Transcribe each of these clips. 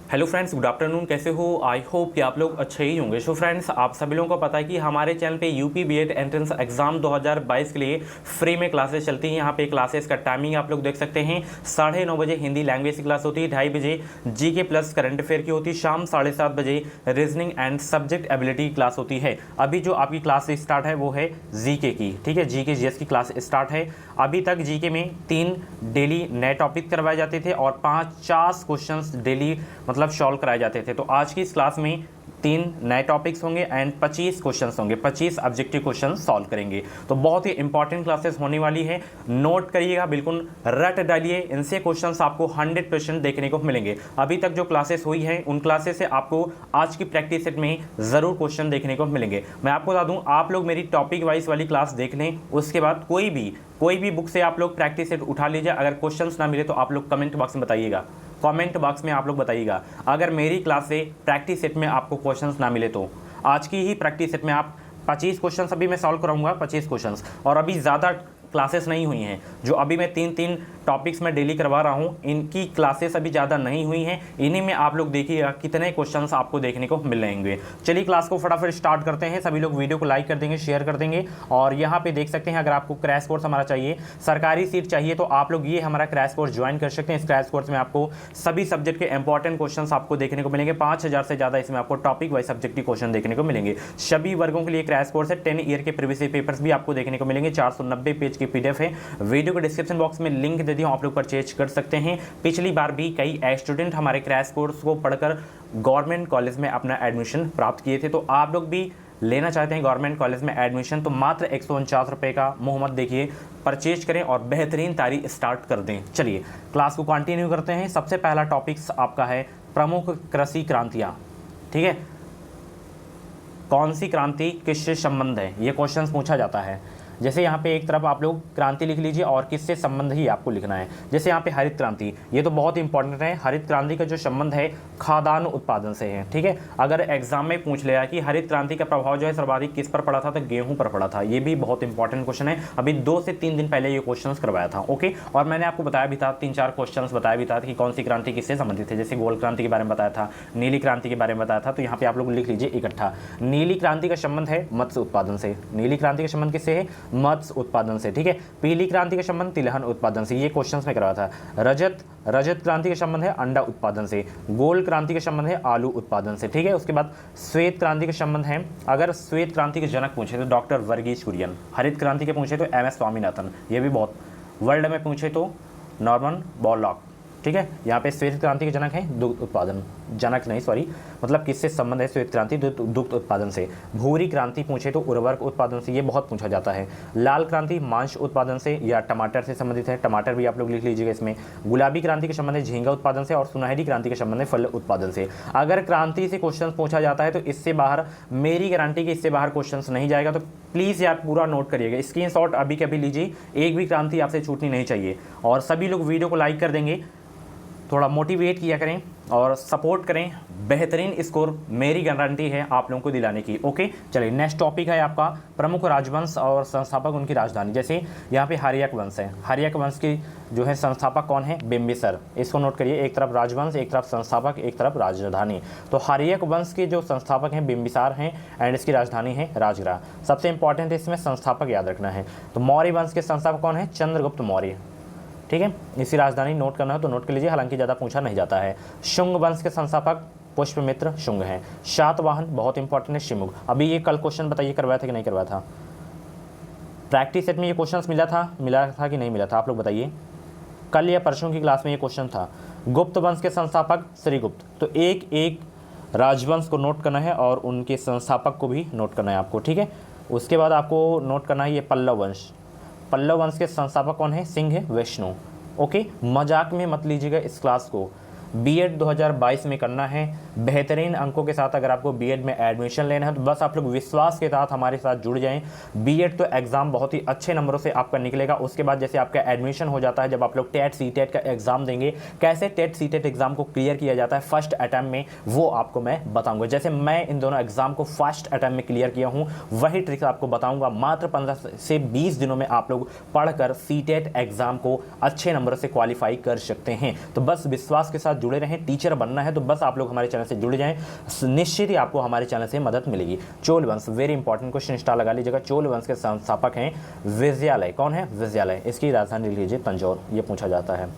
Hello friends, good afternoon. कैसे हो? I hope कि आप लोग अच्छे ही होंगे। सो फ्रेंड्स, आप सभी लोगों को पता है कि हमारे चैनल पे यूपी बीएड एंट्रेंस एग्जाम 2022 के लिए फ्री में क्लासेस चलती हैं। यहाँ पे क्लासेस का टाइमिंग आप लोग देख सकते हैं। 9:30 बजे हिंदी लैंग्वेज की क्लास होती है, 2:30 बजे जीके प्लस करंट अफेयर की होती है, शाम 7:30 बजे रीजनिंग एंड सब्जेक्ट एबिलिटी की क्लास होती है। अभी जो आपकी क्लास स्टार्ट है वो है जीके की, ठीक है, जीके जीएस की क्लास स्टार्ट है। अभी तक जीके में 3 डेली नए टॉपिक करवाए जाते थे और 50 क्वेश्चंस डेली मतलब सॉल्व कराए जाते थे। तो आज की इस क्लास में 3 नए टॉपिक्स होंगे एंड 25 क्वेश्चंस होंगे, 25 ऑब्जेक्टिव क्वेश्चन सॉल्व करेंगे। तो बहुत ही इंपॉर्टेंट क्लासेस होने वाली है, नोट करिएगा, बिल्कुल रट डालिए। इनसे क्वेश्चंस आपको 100% देखने को मिलेंगे। अभी तक जो क्लासेस हुई हैं उन क्लासेस से आपको आज की प्रैक्टिस सेट में ज़रूर क्वेश्चन देखने को मिलेंगे। मैं आपको बता दूं, आप लोग मेरी टॉपिक वाइज वाली क्लास देख लें, उसके बाद कोई भी बुक से आप लोग प्रैक्टिस सेट उठा लीजिए। अगर क्वेश्चंस ना मिले तो आप लोग कमेंट बॉक्स में बताइएगा, कमेंट बॉक्स में आप लोग बताइएगा। अगर मेरी क्लास से प्रैक्टिस सेट में आपको क्वेश्चंस ना मिले तो आज की ही प्रैक्टिस सेट में आप 25 क्वेश्चंस अभी मैं सॉल्व कराऊंगा, 25 क्वेश्चंस। और अभी ज़्यादा क्लासेस नहीं हुई हैं, जो अभी मैं 3 टॉपिक्स में डेली करवा रहा हूं, इनकी क्लासेस अभी ज़्यादा नहीं हुई हैं। इन्हीं में आप लोग देखिएगा कितने क्वेश्चंस आपको देखने को मिल रहेंगे। चलिए क्लास को फटाफट स्टार्ट करते हैं। सभी लोग वीडियो को लाइक कर देंगे, शेयर कर देंगे। और यहाँ पे देख सकते हैं, अगर आपको क्रैश कोर्स हमारा चाहिए, सरकारी सीट चाहिए, तो आप लोग ये हमारा क्रैश कोर्स ज्वाइन कर सकते हैं। इस क्रैश कोर्स में आपको सभी सब्जेक्ट के इंपॉर्टेंट क्वेश्चन आपको देखने को मिलेंगे। 5000 से ज़्यादा इसमें आपको टॉपिक वाइज सब्जेक्टिव क्वेश्चन देखने को मिलेंगे। सभी वर्गों के लिए क्रैश कोर्स है। 10 ईयर के प्रीवियस पेपर्स भी आपको देखने को मिलेंगे। 490 पेज की पीडीएफ है। वीडियो के डिस्क्रिप्शन बॉक्स में लिंक दे दिया, आप लोग परचेज कर सकते हैं। पिछली बार भी कई स्टूडेंट हमारे क्रैश कोर्स को पढ़कर गवर्नमेंट कॉलेज में अपना एडमिशन प्राप्त किए थे। तो आप लोग भी लेना चाहते हैं गवर्नमेंट कॉलेज में एडमिशन, तो मात्र 149 रुपये का मुँह मत देखिए, परचेज करें और बेहतरीन तैयारी स्टार्ट कर दें। चलिए क्लास को कंटिन्यू करते हैं। सबसे पहला टॉपिक्स आपका है प्रमुख कृषि क्रांतियाँ, ठीक है। कौन सी क्रांति किससे संबंध है, ये क्वेश्चन पूछा जाता है। जैसे यहाँ पे एक तरफ आप लोग क्रांति लिख लीजिए और किससे संबंध ही आपको लिखना है। जैसे यहाँ पे हरित क्रांति, ये तो बहुत इंपॉर्टेंट है। हरित क्रांति का जो संबंध है खाद्यान्न उत्पादन से है, ठीक है। अगर एग्जाम में पूछ लिया कि हरित क्रांति का प्रभाव जो है सर्वाधिक किस पर पड़ा था, तो गेहूं पर पड़ा था। ये भी बहुत इंपॉर्टेंट क्वेश्चन है। अभी 2 से 3 दिन पहले ये क्वेश्चन करवाया था, ओके। और मैंने आपको बताया भी था, 3-4 क्वेश्चन बताया भी था कि कौन सी क्रांति किससे संबंधित है। जैसे गोल्ड क्रांति के बारे में बताया था, नीली क्रांति के बारे में बताया था। तो यहाँ पे आप लोग लिख लीजिए इकट्ठा। नीली क्रांति का संबंध है मत्स्य उत्पादन से। नीली क्रांति का संबंध किससे है? मत्स्य उत्पादन से, ठीक है। पीली क्रांति का संबंध तिलहन उत्पादन से, ये क्वेश्चंस में करवाया था। रजत क्रांति का संबंध है अंडा उत्पादन से। गोल्ड क्रांति का संबंध है आलू उत्पादन से, ठीक है। उसके बाद श्वेत क्रांति का संबंध है, अगर श्वेत क्रांति के जनक पूछे तो डॉक्टर वर्गीज कुरियन। हरित क्रांति के पूछे तो MS स्वामीनाथन, ये भी बहुत। वर्ल्ड में पूछे तो नॉर्मन बोरलॉग, ठीक है। यहाँ पे श्वेत क्रांति के जनक है दुग्ध उत्पादन, जनक नहीं सॉरी, मतलब किससे संबंध है श्वेत क्रांति? दुग्ध उत्पादन से। भूरी क्रांति पूछे तो उर्वरक उत्पादन से, ये बहुत पूछा जाता है। लाल क्रांति मांस उत्पादन से या टमाटर से संबंधित है, टमाटर भी आप लोग लिख लीजिएगा इसमें। गुलाबी क्रांति के संबंध है झींगा उत्पादन से और सुनहरी क्रांति के संबंध है फल उत्पादन से। अगर क्रांति से क्वेश्चन पूछा जाता है तो इससे बाहर, मेरी गारंटी कि इससे बाहर क्वेश्चन नहीं जाएगा। तो प्लीज़ यार पूरा नोट करिएगा, स्क्रीनशॉट अभी कभी लीजिए, एक भी क्रांति आपसे छूटनी नहीं चाहिए। और सभी लोग वीडियो को लाइक कर देंगे, थोड़ा मोटिवेट किया करें और सपोर्ट करें। बेहतरीन स्कोर मेरी गारंटी है आप लोगों को दिलाने की, ओके। चलिए नेक्स्ट टॉपिक है आपका प्रमुख राजवंश और संस्थापक उनकी राजधानी। जैसे यहाँ पे हर्यक वंश है, हर्यक वंश की जो है संस्थापक कौन है? बिंबिसर। इसको नोट करिए, एक तरफ राजवंश, एक तरफ संस्थापक, एक तरफ राजधानी। तो हर्यक वंश के जो संस्थापक हैं बिंबिसार हैं एंड इसकी राजधानी है राजगृह। सबसे इंपॉर्टेंट इसमें संस्थापक याद रखना है। तो मौर्य वंश के संस्थापक कौन है? चंद्रगुप्त मौर्य, ठीक है। इसी राजधानी नोट करना है तो नोट कर लीजिए, हालांकि ज़्यादा पूछा नहीं जाता है। शुंग वंश के संस्थापक पुष्पमित्र शुंग हैं। शातवाहन बहुत इंपॉर्टेंट है शिमुग। अभी ये कल क्वेश्चन बताइए करवाया था कि नहीं करवाया था? प्रैक्टिस सेट में ये क्वेश्चन मिला था कि नहीं मिला था? आप लोग बताइए, कल या परसों की क्लास में ये क्वेश्चन था। गुप्त वंश के संस्थापक श्रीगुप्त। तो एक एक राजवंश को नोट करना है और उनके संस्थापक को भी नोट करना है आपको, ठीक है। उसके बाद आपको नोट करना है ये पल्लव वंश। पल्लव वंश के संस्थापक कौन है? सिंह विष्णु, ओके। मजाक में मत लीजिएगा इस क्लास को, बीएड 2022 में करना है बेहतरीन अंकों के साथ। अगर आपको बीएड में एडमिशन लेना है तो बस आप लोग विश्वास के साथ हमारे साथ जुड़ जाएं। बीएड तो एग्ज़ाम बहुत ही अच्छे नंबरों से आपका निकलेगा। उसके बाद जैसे आपका एडमिशन हो जाता है, जब आप लोग टेट सीटेट का एग्ज़ाम देंगे, कैसे टेट सीटेट एग्ज़ाम को क्लियर किया जाता है फर्स्ट अटैम्प्ट में, वो आपको मैं बताऊँगा। जैसे मैं इन दोनों एग्ज़ाम को फर्स्ट अटैम्प्ट में क्लियर किया हूँ, वही ट्रिक्स आपको बताऊँगा। मात्र 15 से 20 दिनों में आप लोग पढ़कर सीटेट एग्ज़ाम को अच्छे नंबर से क्वालिफाई कर सकते हैं। तो बस विश्वास के साथ जुड़े रहें। टीचर बनना है तो बस आप लोग हमारे चैनल से जुड़ जाएं, निश्चित ही आपको हमारे चैनल से मदद मिलेगी। चोल वंश, वेरी इंपॉर्टेंट क्वेश्चन, स्टार लगा लीजिएगा। चोल वंश के संस्थापक हैं विजयालय। कौन है? विजयालय। इसकी राजधानी लीजिए तंजौर, ये पूछा जाता है।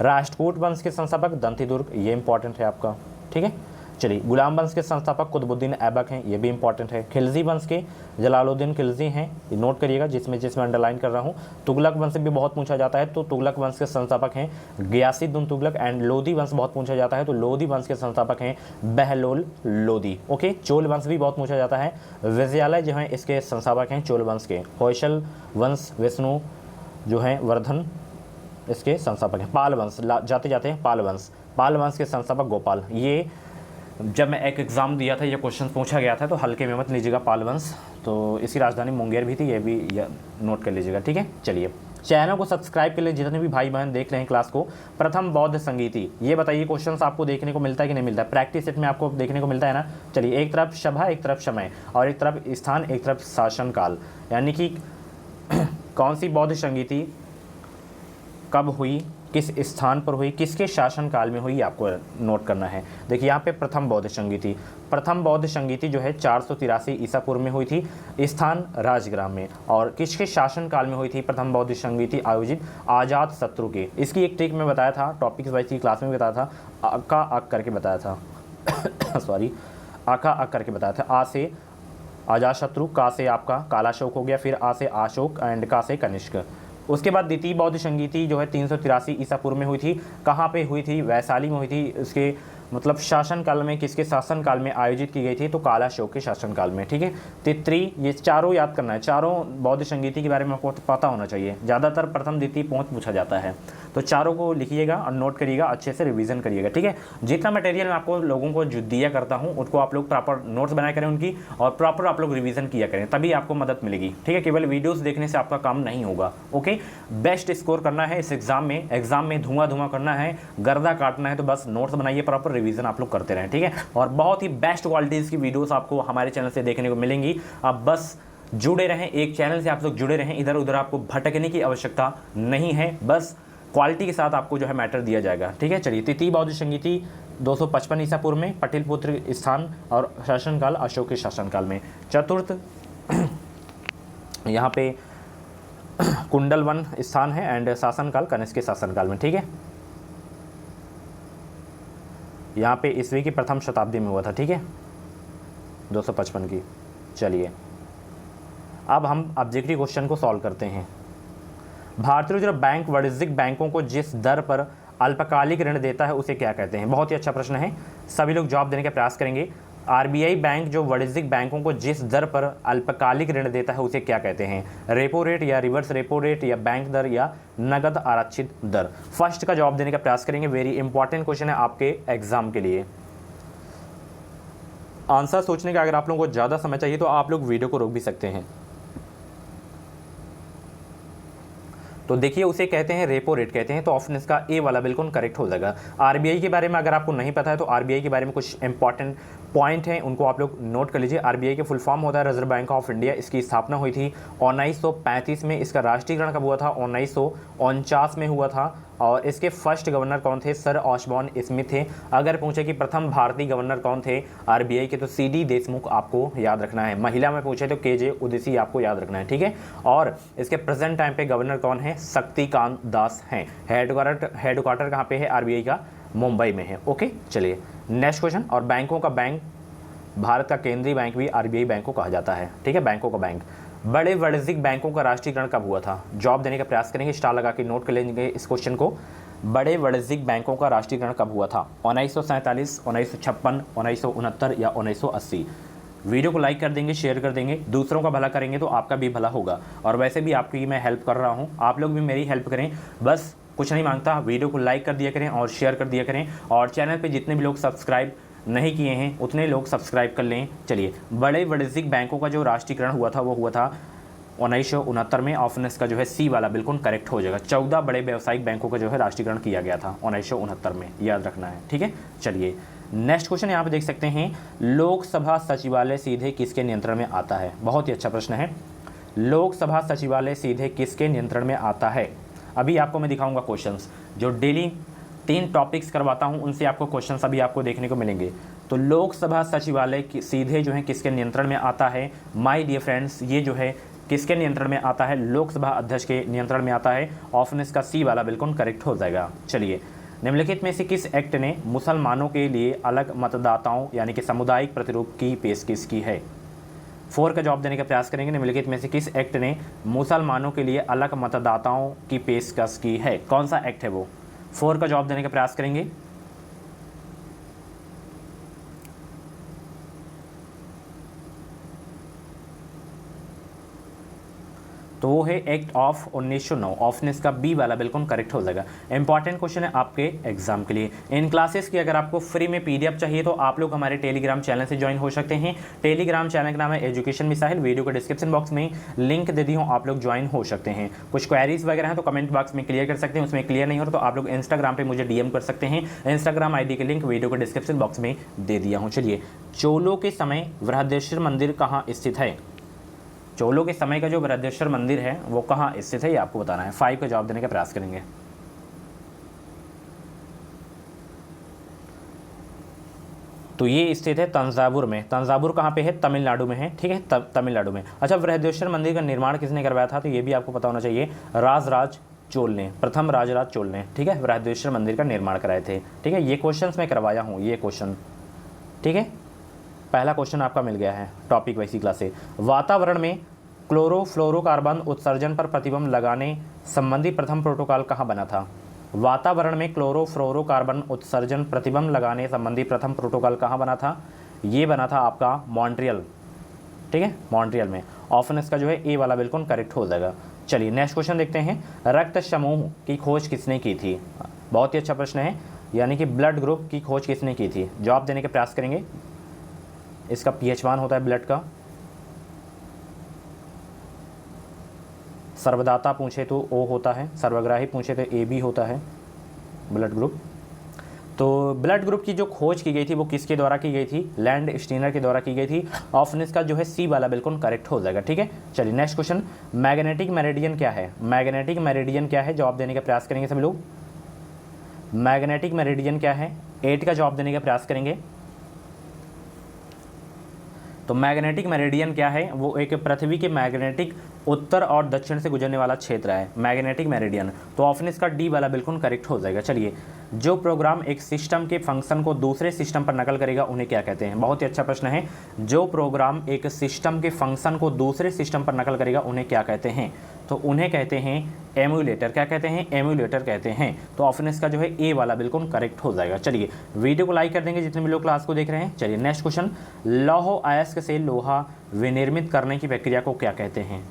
राष्ट्रकूट वंश के संस्थापक दंतीदुर्ग, ये इंपॉर्टेंट है आपका, ठीक है। चलिए, गुलाम वंश के संस्थापक कुतुबुद्दीन ऐबक हैं, ये भी इंपॉर्टेंट है। खिलजी वंश के जलालुद्दीन खिलजी हैं, ये नोट करिएगा, जिसमें अंडरलाइन कर रहा हूँ। तुगलक वंश भी बहुत पूछा जाता है, तो तुगलक वंश के संस्थापक हैं गियासुद्दीन तुगलक। एंड लोधी वंश बहुत पूछा जाता है, तो लोधी वंश के संस्थापक हैं बहलोल लोधी। ओके, चोल वंश भी बहुत पूछा जाता है, विजयालय जो है इसके संस्थापक हैं चोल वंश के। होयसल वंश विष्णु जो है वर्धन इसके संस्थापक हैं। पाल वंश, जाते जाते हैं पाल वंश, पाल वंश के संस्थापक गोपाल। ये जब मैं एक एग्ज़ाम दिया था, ये क्वेश्चन पूछा गया था, तो हल्के में मत लीजिएगा पाल वंश। तो इसकी राजधानी मुंगेर भी थी, ये भी नोट कर लीजिएगा, ठीक है। चलिए, चैनल को सब्सक्राइब कर लिए जितने भी भाई बहन देख रहे हैं क्लास को। प्रथम बौद्ध संगीति, ये बताइए क्वेश्चंस आपको देखने को मिलता है कि नहीं मिलता है? प्रैक्टिस सेट में आपको देखने को मिलता है ना। चलिए, एक तरफ सभा, एक तरफ समय, और एक तरफ स्थान, एक तरफ शासनकाल, यानी कि कौन सी बौद्ध संगीति कब हुई, किस स्थान पर हुई, किसके शासनकाल में हुई, आपको नोट करना है। देखिए यहाँ पे प्रथम बौद्ध संगीति, प्रथम बौद्ध संगीति जो है 483 ईसा पूर्व में हुई थी, स्थान राजग्राम में। और किसके शासनकाल में हुई थी प्रथम बौद्ध संगीति आयोजित? अजात शत्रु के। इसकी एक ट्रिक में बताया था, टॉपिक्स वाइज की क्लास में बताया था, अका अक करके बताया था सॉरी, अका अक करके बताया था। आ से अजात शत्रु, का से आपका कालाशोक हो गया, फिर आ से अशोक, एंड का से कनिष्क। उसके बाद द्वितीय बौद्ध संगीति जो है 383 ईसा पूर्व में हुई थी। कहाँ पे हुई थी? वैशाली में हुई थी। उसके मतलब शासनकाल में, किसके शासनकाल में आयोजित की गई थी? तो कालाशोक के शासनकाल में, ठीक है। तित्री, ये चारों याद करना है, चारों बौद्ध संगीति के बारे में आपको पता होना चाहिए। ज़्यादातर प्रथम द्वितीय पहुँच पूछा जाता है, तो चारों को लिखिएगा और नोट करिएगा, अच्छे से रिवीजन करिएगा, ठीक है। जितना मटेरियल मैं आपको लोगों को जो दिया करता हूँ उसको आप लोग प्रॉपर नोट्स बनाया करें उनकी, और प्रॉपर आप लोग रिवीजन किया करें, तभी आपको मदद मिलेगी, ठीक है। केवल वीडियोस देखने से आपका काम नहीं होगा। ओके, बेस्ट स्कोर करना है इस एग्जाम में धुआं करना है, गर्दा काटना है, तो बस नोट्स बनाइए, प्रॉपर रिवीजन आप लोग करते रहें, ठीक है। और बहुत ही बेस्ट क्वालिटीज़ की वीडियोस आपको हमारे चैनल से देखने को मिलेंगी। आप बस जुड़े रहें, एक चैनल से आप लोग जुड़े रहें, इधर उधर आपको भटकने की आवश्यकता नहीं है, बस क्वालिटी के साथ आपको जो है मैटर दिया जाएगा, ठीक है। चलिए, तृतीय बौद्ध संगीति 255 ईसा पूर्व में, पटिलपुत्र स्थान और शासनकाल अशोक के शासनकाल में। चतुर्थ यहाँ पे कुंडलवन स्थान है, एंड शासनकाल कनिष्क के शासनकाल में, ठीक है। यहाँ पे ईस्वी की प्रथम शताब्दी में हुआ था, ठीक है, 255 की। चलिए, अब हम ऑब्जेक्टिव क्वेश्चन को सॉल्व करते हैं। भारतीय रिजर्व बैंक वाणिज्यिक बैंकों को जिस दर पर अल्पकालिक ऋण देता है उसे क्या कहते हैं? बहुत ही अच्छा प्रश्न है, सभी लोग जवाब देने का प्रयास करेंगे। आरबीआई बैंक जो वाणिज्यिक बैंकों को जिस दर पर अल्पकालिक ऋण देता है उसे क्या कहते हैं? रेपो रेट, या रिवर्स रेपो रेट, या बैंक दर, या नगद आरक्षित दर? फर्स्ट का जवाब देने का प्रयास करेंगे। वेरी इंपॉर्टेंट क्वेश्चन है आपके एग्जाम के लिए। आंसर सोचने का अगर आप लोगों को ज़्यादा समय चाहिए तो आप लोग वीडियो को रोक भी सकते हैं। तो देखिए, उसे कहते हैं रेपो रेट कहते हैं, तो ऑप्शन इसका ए वाला बिल्कुल करेक्ट हो जाएगा। आरबीआई के बारे में अगर आपको नहीं पता है तो आरबीआई के बारे में कुछ इंपॉर्टेंट पॉइंट हैं, उनको आप लोग नोट कर लीजिए। आरबीआई के फुल फॉर्म होता है रिजर्व बैंक ऑफ इंडिया। इसकी स्थापना हुई थी 1935 में। इसका राष्ट्रीयकरण कब हुआ था? 1949 में हुआ था। और इसके फर्स्ट गवर्नर कौन थे? सर ऑशबॉर्न स्मिथ थे। अगर पूछे कि प्रथम भारतीय गवर्नर कौन थे आरबीआई के, तो सीडी देशमुख आपको याद रखना है। महिला में पूछे तो केजे उदेसी आपको याद रखना है, ठीक है। और इसके प्रेजेंट टाइम पे गवर्नर कौन है? शक्तिकांत दास हैं। हेडक्वार्टर कहाँ पे है आरबीआई का? मुंबई में है। ओके, चलिए नेक्स्ट क्वेश्चन। और बैंकों का बैंक, भारत का केंद्रीय बैंक भी आरबीआई बैंक को कहा जाता है, ठीक है, बैंकों का बैंक। बड़े वाणिज्यिक बैंकों का राष्ट्रीयकरण कब हुआ था? जवाब देने का प्रयास करेंगे, स्टार लगा के नोट कर लेंगे इस क्वेश्चन को। बड़े वाणिज्यिक बैंकों का राष्ट्रीयकरण कब हुआ था? 1947, 1956, 1969 या 1980? वीडियो को लाइक कर देंगे, शेयर कर देंगे, दूसरों का भला करेंगे तो आपका भी भला होगा। और वैसे भी आपकी मैं हेल्प कर रहा हूँ, आप लोग भी मेरी हेल्प करें, बस कुछ नहीं मांगता, वीडियो को लाइक कर दिया करें और शेयर कर दिया करें। और चैनल पे जितने भी लोग सब्सक्राइब नहीं किए हैं उतने लोग सब्सक्राइब कर लें। चलिए, बड़े वाणिज्यिक बैंकों का जो राष्ट्रीयकरण हुआ था वो हुआ था 1969 में। ऑप्शन इसका जो है सी वाला बिल्कुल करेक्ट हो जाएगा। 14 बड़े व्यावसायिक बैंकों का जो है राष्ट्रीयकरण किया गया था 1969 में, याद रखना है, ठीक है। चलिए नेक्स्ट क्वेश्चन यहाँ पे देख सकते हैं, लोकसभा सचिवालय सीधे किसके नियंत्रण में आता है? बहुत ही अच्छा प्रश्न है। लोकसभा सचिवालय सीधे किसके नियंत्रण में आता है? अभी आपको मैं दिखाऊंगा क्वेश्चंस जो डेली 3 टॉपिक्स करवाता हूं, उनसे आपको क्वेश्चन अभी आपको देखने को मिलेंगे। तो लोकसभा सचिवालय सीधे जो है किसके नियंत्रण में आता है? माय डियर फ्रेंड्स, ये जो है किसके नियंत्रण में आता है? लोकसभा अध्यक्ष के नियंत्रण में आता है। ऑप्शन इसका सी वाला बिल्कुल करेक्ट हो जाएगा। चलिए, निम्नलिखित में से किस एक्ट ने मुसलमानों के लिए अलग मतदाताओं यानी कि सामुदायिक प्रतिरूप की पेशकश की है? 4 का जवाब देने का प्रयास करेंगे। निम्नलिखित में से किस एक्ट ने मुसलमानों के लिए अलग मतदाताओं की पेशकश की है? कौन सा एक्ट है वो? 4 का जवाब देने का प्रयास करेंगे। तो वो है एक्ट ऑफ 1909। ऑप्शन इसका बी वाला बिल्कुल करेक्ट हो जाएगा। इंपॉर्टेंट क्वेश्चन है आपके एग्जाम के लिए। इन क्लासेस की अगर आपको फ्री में पीडीएफ चाहिए तो आप लोग हमारे टेलीग्राम चैनल से ज्वाइन हो सकते हैं। टेलीग्राम चैनल का नाम है एजुकेशन मिसाइल। वीडियो के डिस्क्रिप्शन बॉक्स में लिंक दे दी हूँ, आप लोग ज्वाइन हो सकते हैं। कुछ क्वेरीज वगैरह हैं तो कमेंट बॉक्स में क्लियर कर सकते हैं, उसमें क्लियर नहीं हो तो आप लोग इंस्टाग्राम पर मुझे डीएम कर सकते हैं। इंस्टाग्राम ID के लिंक वीडियो के डिस्क्रिप्शन बॉक्स में दे दिया हूँ। चलिए, चोलों के समय बृहदेश्वर मंदिर कहाँ स्थित है? चोलों के समय का जो बृहदेश्वर मंदिर है वो कहाँ स्थित है, ये आपको बताना है। 5 का जवाब देने का प्रयास करेंगे। तो ये स्थित है तंजावुर में। तंजावुर कहाँ पे है? तमिलनाडु में है। ठीक है, तमिलनाडु में। अच्छा, बृहदेश्वर मंदिर का निर्माण किसने करवाया था? तो ये भी आपको पता होना चाहिए। राजराज चोल ने, प्रथम राजराज चोल ने, ठीक है, बृहदेश्वर मंदिर का निर्माण कराए थे। ठीक है, ये क्वेश्चन मैं करवाया हूँ, ये क्वेश्चन। ठीक है, पहला क्वेश्चन आपका मिल गया है टॉपिक वैसी क्लास से। वातावरण में क्लोरोफ्लोरोकार्बन उत्सर्जन पर प्रतिबंध लगाने संबंधी प्रथम प्रोटोकॉल कहाँ बना था? वातावरण में क्लोरोफ्लोरोकार्बन उत्सर्जन प्रतिबंध लगाने संबंधी प्रथम प्रोटोकॉल कहाँ बना था? ये बना था आपका मॉन्ट्रियल। ठीक है, मॉन्ट्रियल में। ऑप्शन इसका जो है ए वाला बिल्कुल करेक्ट हो जाएगा। चलिए, नेक्स्ट क्वेश्चन देखते हैं। रक्त समूह की खोज किसने की थी? बहुत ही अच्छा प्रश्न है, यानी कि ब्लड ग्रुप की खोज किसने की थी? जवाब देने का प्रयास करेंगे। इसका pH होता है ब्लड का। सर्वदाता पूछे तो O होता है, सर्वग्राही पूछे तो AB होता है ब्लड ग्रुप। तो ब्लड ग्रुप की जो खोज की गई थी वो किसके द्वारा की गई थी? लैंड स्टीनर के द्वारा की गई थी। ऑप्शन इसका जो है सी वाला बिल्कुल करेक्ट हो जाएगा। ठीक है, चलिए नेक्स्ट क्वेश्चन। मैग्नेटिक मेरिडियन क्या है? मैग्नेटिक मेरिडियन क्या है? जवाब देने का प्रयास करेंगे सभी लोग। मैग्नेटिक मेरिडियन क्या है? 8 का जवाब देने का प्रयास करेंगे। तो मैग्नेटिक मेरिडियन क्या है? वो एक पृथ्वी के मैग्नेटिक उत्तर और दक्षिण से गुजरने वाला क्षेत्र है, मैग्नेटिक मेरिडियन। तो ऑप्शन इसका डी वाला बिल्कुल करेक्ट हो जाएगा। चलिए, जो प्रोग्राम एक सिस्टम के फंक्शन को दूसरे सिस्टम पर नकल करेगा उन्हें क्या कहते हैं? बहुत ही अच्छा प्रश्न है। जो प्रोग्राम एक सिस्टम के फंक्शन को दूसरे सिस्टम पर नकल करेगा उन्हें क्या कहते हैं? तो उन्हें कहते हैं एम्यूलेटर। क्या कहते हैं? एम्यूलेटर कहते हैं। तो ऑप्शन इसका जो है ए वाला बिल्कुल करेक्ट हो जाएगा। चलिए, वीडियो को लाइक कर देंगे जितने भी लोग क्लास को देख रहे हैं। चलिए नेक्स्ट क्वेश्चन। लौह अयस्क से लोहा विनिर्मित करने की प्रक्रिया को क्या कहते हैं?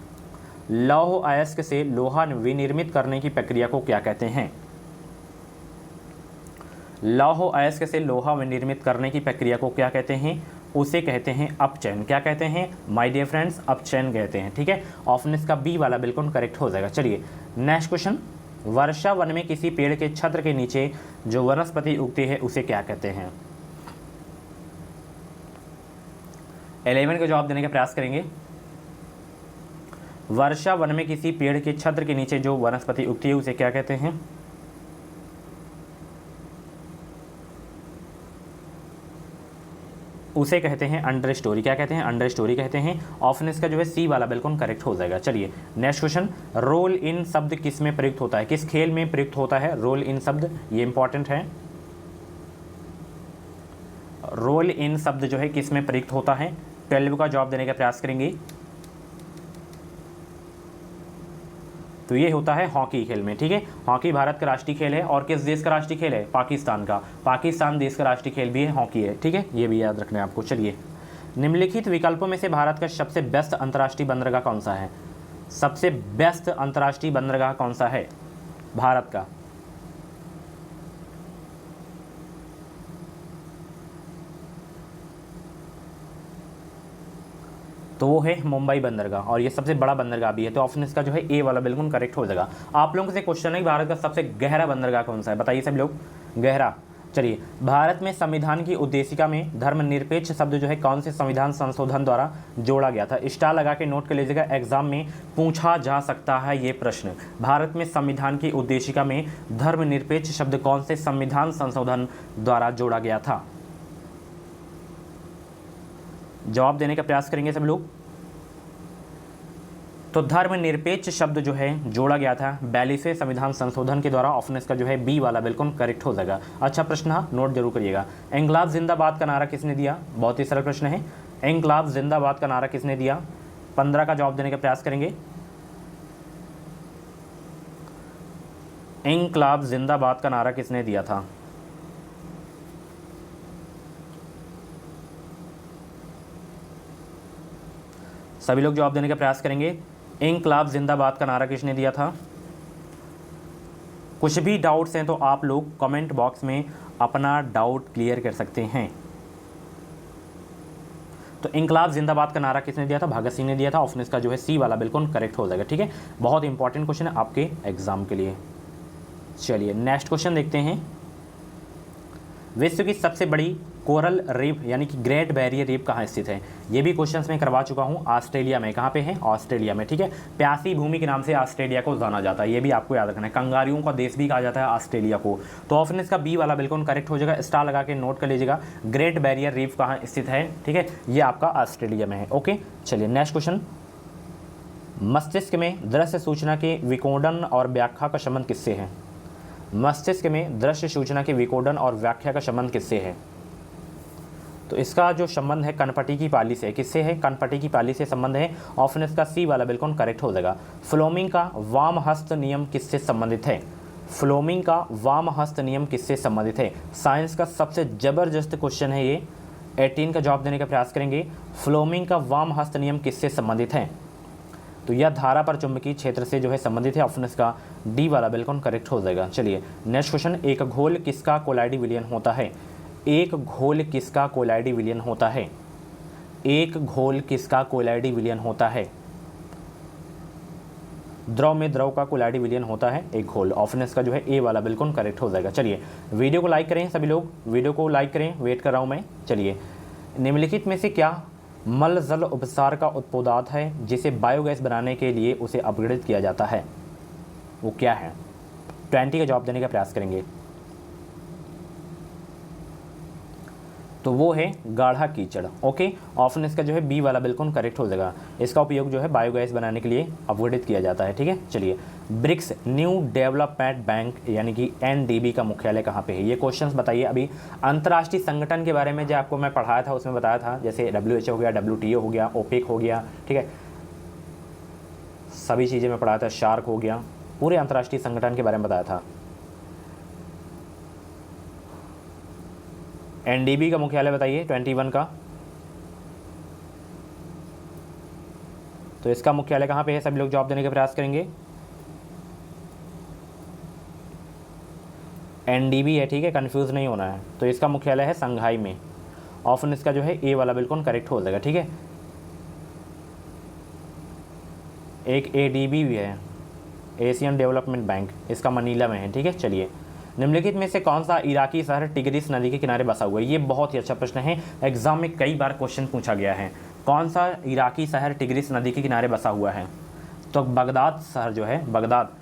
लौह अयस्क से लोहा विनिर्मित करने की प्रक्रिया को क्या कहते हैं? लौह अयस्क से लोहा विनिर्मित करने की प्रक्रिया को क्या कहते हैं? उसे कहते हैं अपचयन। क्या कहते हैं माय डियर फ्रेंड्स? अपचयन कहते हैं। ठीक है, ऑप्शन इसका बी वाला बिल्कुल करेक्ट हो जाएगा। चलिए नेक्स्ट क्वेश्चन। वर्षा वन में किसी पेड़ के छत्र के नीचे जो वनस्पति उगती है उसे क्या कहते हैं? 11 का जवाब देने का प्रयास करेंगे। वर्षा वन में किसी पेड़ के छत्र के नीचे जो वनस्पति उगती है उसे क्या कहते हैं? उसे कहते हैं अंडर स्टोरी। क्या कहते हैं? अंडर स्टोरी कहते हैं। ऑप्शन इसका जो है सी वाला बिल्कुल करेक्ट हो जाएगा। चलिए नेक्स्ट क्वेश्चन। रोल इन शब्द किस में प्रयुक्त होता है? किस खेल में प्रयुक्त होता है रोल इन शब्द? ये इंपॉर्टेंट है। रोल इन शब्द जो है किस में प्रयुक्त होता है? 12 का जवाब देने का प्रयास करेंगे। तो ये होता है हॉकी खेल में। ठीक है, हॉकी भारत का राष्ट्रीय खेल है और किस देश का राष्ट्रीय खेल है? पाकिस्तान का। पाकिस्तान देश का राष्ट्रीय खेल भी है, हॉकी है। ठीक है, ये भी याद रखना है आपको। चलिए, निम्नलिखित विकल्पों में से भारत का सबसे बेस्ट अंतर्राष्ट्रीय बंदरगाह कौन सा है? सबसे बेस्ट अंतर्राष्ट्रीय बंदरगाह कौन सा है भारत का? तो वो है मुंबई बंदरगाह और ये सबसे बड़ा बंदरगाह भी है। तो ऑप्शन इसका जो है ए वाला बिल्कुल करेक्ट हो जाएगा। आप लोगों से क्वेश्चन है भारत का सबसे गहरा बंदरगाह कौन सा है? बताइए सब लोग। गहरा चलिए, भारत में संविधान की उद्देशिका में धर्मनिरपेक्ष शब्द जो है कौन से संविधान संशोधन द्वारा जोड़ा गया था? स्टार लगा के नोट कर लीजिएगा, एग्जाम में पूछा जा सकता है ये प्रश्न। भारत में संविधान की उद्देशिका में धर्मनिरपेक्ष शब्द कौन से संविधान संशोधन द्वारा जोड़ा गया था? जवाब देने का प्रयास करेंगे सब लोग। तो धर्मनिरपेक्ष शब्द जो है जोड़ा गया था 42वें संविधान संशोधन के द्वारा। ऑप्शन इसका जो है बी वाला बिल्कुल करेक्ट हो जाएगा। अच्छा प्रश्न है, नोट जरूर करिएगा। इंकलाब जिंदाबाद का नारा किसने दिया? बहुत ही सरल प्रश्न है। इंकलाब जिंदाबाद का नारा किसने दिया? 15 का जवाब देने का प्रयास करेंगे। इंकलाब जिंदाबाद का नारा किसने दिया था? सभी लोग जवाब देने का प्रयास करेंगे। इंकलाब जिंदाबाद का नारा किसने दिया था? कुछ भी डाउट्स हैं तो आप लोग कमेंट बॉक्स में अपना डाउट क्लियर कर सकते हैं। तो इंकलाब जिंदाबाद का नारा किसने दिया था? भगत सिंह ने दिया था। ऑप्शन इसका जो है सी वाला बिल्कुल करेक्ट हो जाएगा। ठीक है, बहुत इंपॉर्टेंट क्वेश्चन है आपके एग्जाम के लिए। चलिए नेक्स्ट क्वेश्चन देखते हैं। विश्व की सबसे बड़ी कोरल रीफ यानी कि ग्रेट बैरियर रीफ कहाँ स्थित है? ये भी क्वेश्चंस मैं करवा चुका हूँ। ऑस्ट्रेलिया में। कहाँ पे है? ऑस्ट्रेलिया में। ठीक है, प्यासी भूमि के नाम से ऑस्ट्रेलिया को जाना जाता है, ये भी आपको याद रखना है। कंगारुओं का देश भी कहा जाता है ऑस्ट्रेलिया को। तो ऑप्शन इसका बी वाला बिल्कुल करेक्ट हो जाएगा। स्टार लगा के नोट कर लीजिएगा। ग्रेट बैरियर रीफ कहाँ स्थित है? ठीक है, ये आपका ऑस्ट्रेलिया में है। ओके, चलिए नेक्स्ट क्वेश्चन। मस्तिष्क में दृश्य सूचना के विकोडन और व्याख्या का संबंध किससे है? मस्तिष्क में दृश्य सूचना के विकोडन और व्याख्या का संबंध किससे है? तो इसका जो संबंध है कनपटी की पाली से। किससे है? कनपटी की पाली से संबंध है। ऑप्शन इसका सी वाला बिल्कुल करेक्ट हो जाएगा। फ्लोमिंग का वाम हस्त नियम किससे संबंधित है? फ्लोमिंग का वाम हस्त नियम किससे संबंधित है? साइंस का सबसे जबरदस्त क्वेश्चन है ये। 18 का जवाब देने का प्रयास करेंगे। फ्लोमिंग का वाम हस्त नियम किससे संबंधित है? तो यह धारा पर चुंबकीय क्षेत्र से जो है संबंधित है। ऑप्शन इसका डी वाला बिल्कुल करेक्ट हो जाएगा। चलिए नेक्स्ट क्वेश्चन। एक घोल किसका कोलाइडी विलयन होता है? एक घोल किसका कोलाइडी विलयन होता है? एक घोल किसका कोलाइडी विलयन होता है? द्रव में द्रव का कोलाइडी विलयन होता है एक घोल। ऑप्शन इसका जो है ए वाला बिल्कुल करेक्ट हो जाएगा। चलिए वीडियो को लाइक करें सभी लोग, वीडियो को लाइक करें, वेट कर रहा हूं मैं। चलिए, निम्नलिखित में से क्या मल जल उपसार का उत्पाद है जिसे बायोगैस बनाने के लिए उसे अपग्रेड किया जाता है? वो क्या है? 20 का जवाब देने का प्रयास करेंगे। तो वो है गाढ़ा कीचड़। ओके, ऑप्शन इसका जो है बी वाला बिल्कुल करेक्ट हो जाएगा। इसका उपयोग जो है बायोगैस बनाने के लिए अपग्रेड किया जाता है। ठीक है, चलिए ब्रिक्स न्यू डेवलपमेंट बैंक यानी कि एनडीबी का मुख्यालय कहाँ पे है? ये क्वेश्चंस बताइए। अभी अंतर्राष्ट्रीय संगठन के बारे में जो आपको मैं पढ़ाया था उसमें बताया था, जैसे WHO हो गया, WTO हो गया, ओपेक हो गया। ठीक है, सभी चीज़ें मैं पढ़ाया था। शार्क हो गया, पूरे अंतर्राष्ट्रीय संगठन के बारे में बताया था। एनडीबी का मुख्यालय बताइए 21 का। तो इसका मुख्यालय कहाँ पे है? सभी लोग जवाब देने का प्रयास करेंगे। एनडीबी है, ठीक है, कंफ्यूज नहीं होना है। तो इसका मुख्यालय है संघाई में। ऑप्शन इसका जो है ए वाला बिल्कुल करेक्ट हो जाएगा। ठीक है, एक एडीबी भी है, एशियन डेवलपमेंट बैंक, इसका मनीला में है। ठीक है, चलिए निम्नलिखित में से कौन सा इराकी शहर टिग्रिस नदी के किनारे बसा हुआ है? ये बहुत ही अच्छा प्रश्न है, एग्जाम में कई बार क्वेश्चन पूछा गया है। कौन सा इराकी शहर टिग्रिस नदी के किनारे बसा हुआ है? तो बगदाद शहर जो है, बगदाद,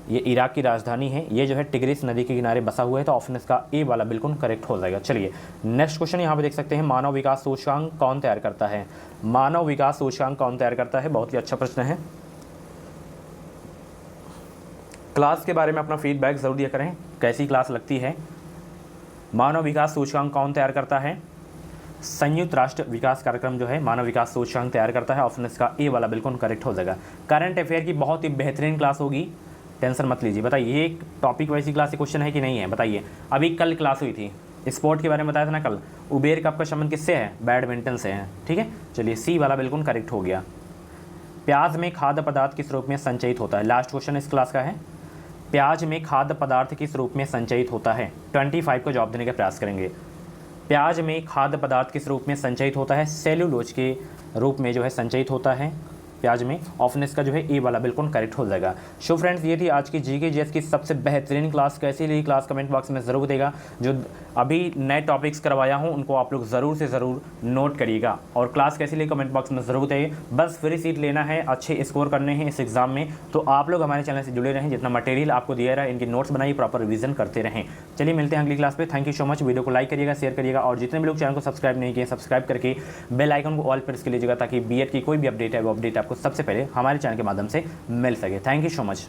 ये इराक की राजधानी है, ये जो है टिग्रिस नदी के किनारे बसा हुआ है। तो ऑप्शन इसका ए वाला बिल्कुल करेक्ट हो जाएगा। चलिए नेक्स्ट क्वेश्चन यहाँ पे देख सकते हैं। मानव विकास सूचकांक कौन तैयार करता है? मानव विकास सूचकांक कौन तैयार करता है? बहुत ही अच्छा प्रश्न है। क्लास के बारे में अपना फीडबैक ज़रूर दिया करें, कैसी क्लास लगती है। मानव विकास सूचकांक कौन तैयार करता है? संयुक्त राष्ट्र विकास कार्यक्रम जो है मानव विकास सूचकांक तैयार करता है। ऑप्शन इसका ए वाला बिल्कुल करेक्ट हो जाएगा। करंट अफेयर की बहुत ही बेहतरीन क्लास होगी, टेंशन मत लीजिए। बताइए ये एक टॉपिक वैसी क्लास क्वेश्चन है कि नहीं है? बताइए। अभी कल क्लास हुई थी, स्पोर्ट के बारे में बताया था ना कल। उबेर कप का संबंध किससे है? बैडमिंटन से है। ठीक है, चलिए सी वाला बिल्कुल करेक्ट हो गया। प्याज में खाद्य पदार्थ किस रूप में संचयित होता है? लास्ट क्वेश्चन इस क्लास का है। प्याज में खाद्य पदार्थ किस रूप में संचयित होता है? 25 को जवाब देने का प्रयास करेंगे। प्याज में खाद्य पदार्थ किस रूप में संचयित होता है? सेल्यूलोज के रूप में जो है संचयित होता है। प्याज में, ऑप्शन इसका जो है ए वाला बिल्कुल करेक्ट हो जाएगा। सो फ्रेंड्स ये थी आज की जीके जीएस की सबसे बेहतरीन क्लास। कैसी रही क्लास कमेंट बॉक्स में ज़रूर देगा। जो अभी नए टॉपिक्स करवाया हूँ उनको आप लोग ज़रूर से ज़रूर नोट करिएगा, और क्लास कैसी रही कमेंट बॉक्स में ज़रूर बताइए। बस फ्री सीट लेना है, अच्छे स्कोर करने हैं इस एग्ज़ाम में, तो आप लोग हमारे चैनल से जुड़े रहें। जितना मटेरियल आपको दिया रहा है इनके नोट्स बनाइए, प्रॉपर रिवीजन करते रहें। चलिए मिलते हैं अगली क्लास पे। Thank you so much. Video को लाइक करिएगा, शेयर करिएगा, और जितने भी लोग चैनल को सब्सक्राइब नहीं किए सब्सक्राइब करके बेल आइकन को ऑल प्रेस कर लीजिएगा, ताकि बीएड की कोई भी अपडेट है वो अपडेट आपको सबसे पहले हमारे चैनल के माध्यम से मिल सके। Thank you so much.